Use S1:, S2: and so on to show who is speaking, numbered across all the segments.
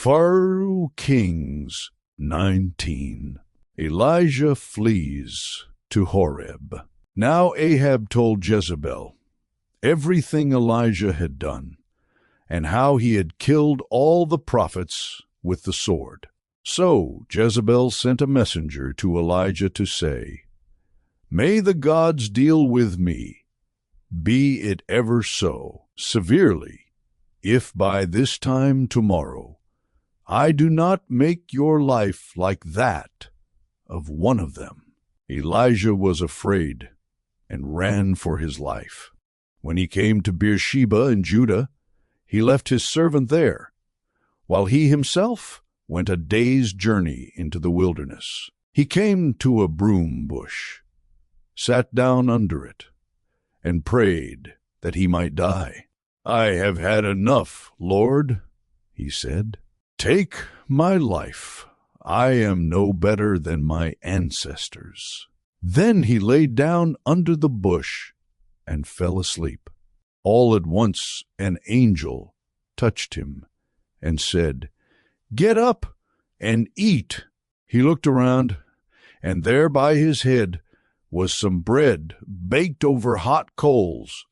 S1: 1 Kings 19. Elijah flees to Horeb. Now Ahab told Jezebel everything Elijah had done, and how he had killed all the prophets with the sword. So Jezebel sent a messenger to Elijah to say, "May the gods deal with me, be it ever so severely, if by this time tomorrow I do not make your life like that of one of them." Elijah was afraid and ran for his life. When he came to Beersheba in Judah, he left his servant there, while he himself went a day's journey into the wilderness. He came to a broom bush, sat down under it, and prayed that he might die. "I have had enough, Lord," he said. "Take my life. I am no better than my ancestors." Then he lay down under the bush and fell asleep. All at once an angel touched him and said, "Get up and eat." He looked around, and there by his head was some bread baked over hot coals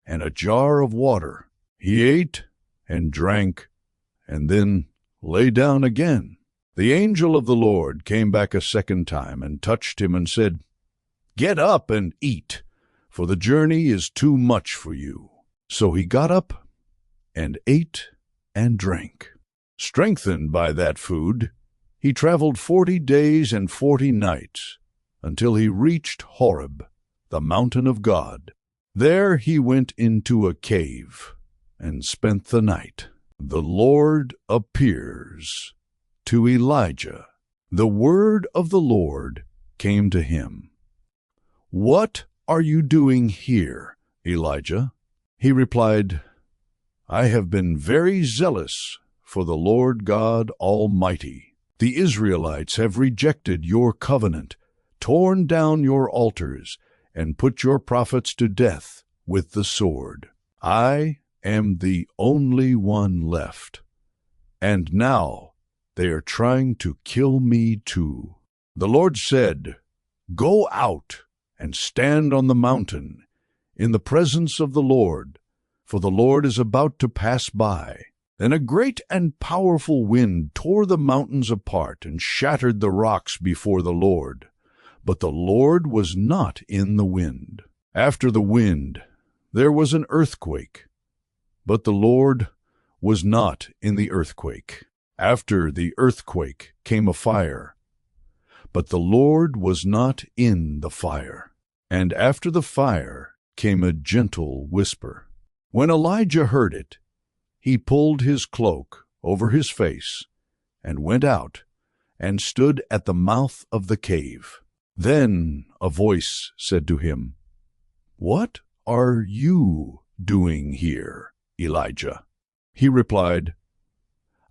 S1: and a jar of water. He ate and drank, and then lay down again. The angel of the Lord came back a second time and touched him and said, "Get up and eat, for the journey is too much for you." So he got up and ate and drank. Strengthened by that food, he traveled 40 days and 40 nights until he reached Horeb, the mountain of God. There he went into a cave and spent the night. The Lord appears to Elijah. The word of the Lord came to him. "What are you doing here, Elijah?" He replied, "I have been very zealous for the Lord God Almighty. The Israelites have rejected your covenant, torn down your altars, and put your prophets to death with the sword. I am the only one left, and now they are trying to kill me too." The Lord said, "Go out and stand on the mountain in the presence of the Lord, for the Lord is about to pass by." Then a great and powerful wind tore the mountains apart and shattered the rocks before the Lord. But the Lord was not in the wind. After the wind, there was an earthquake, but the Lord was not in the earthquake. After the earthquake came a fire, but the Lord was not in the fire. And after the fire came a gentle whisper. When Elijah heard it, he pulled his cloak over his face and went out and stood at the mouth of the cave. Then a voice said to him, "What are you doing here, Elijah?" He replied,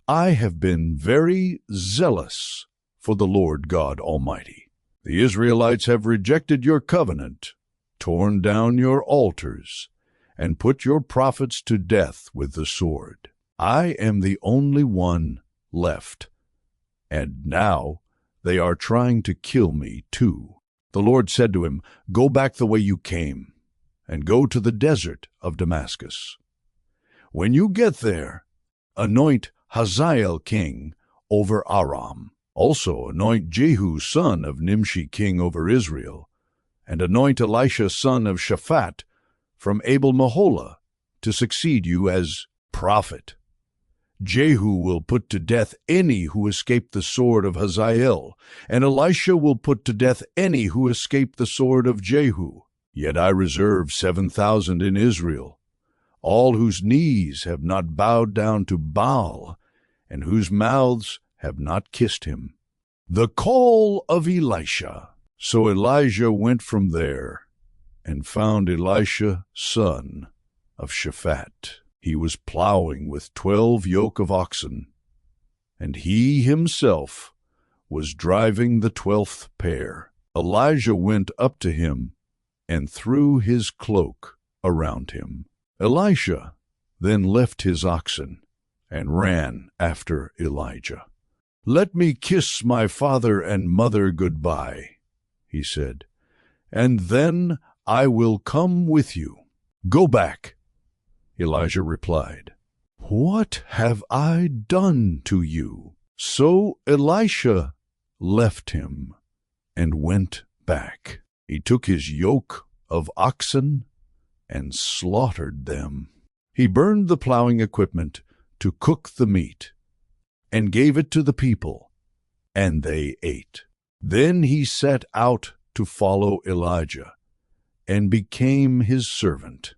S1: "I have been very zealous for the Lord God Almighty. The Israelites have rejected your covenant, torn down your altars, and put your prophets to death with the sword. I am the only one left, and now they are trying to kill me too." The Lord said to him, "Go back the way you came, and go to the desert of Damascus. When you get there, anoint Hazael king over Aram. Also anoint Jehu son of Nimshi king over Israel, and anoint Elisha son of Shaphat from Abel-Meholah to succeed you as prophet. Jehu will put to death any who escape the sword of Hazael, and Elisha will put to death any who escape the sword of Jehu. Yet I reserve 7,000 in Israel, all whose knees have not bowed down to Baal, and whose mouths have not kissed him." The call of Elisha. So Elijah went from there and found Elisha son of Shaphat. He was plowing with 12 yoke of oxen, and he himself was driving the 12th pair. Elijah went up to him and threw his cloak around him. Elisha then left his oxen and ran after Elijah. "Let me kiss my father and mother goodbye," he said, "and then I will come with you." "Go back," Elijah replied. "What have I done to you?" So Elisha left him and went back. He took his yoke of oxen and slaughtered them. He burned the plowing equipment to cook the meat and gave it to the people, and they ate. Then he set out to follow Elijah and became his servant.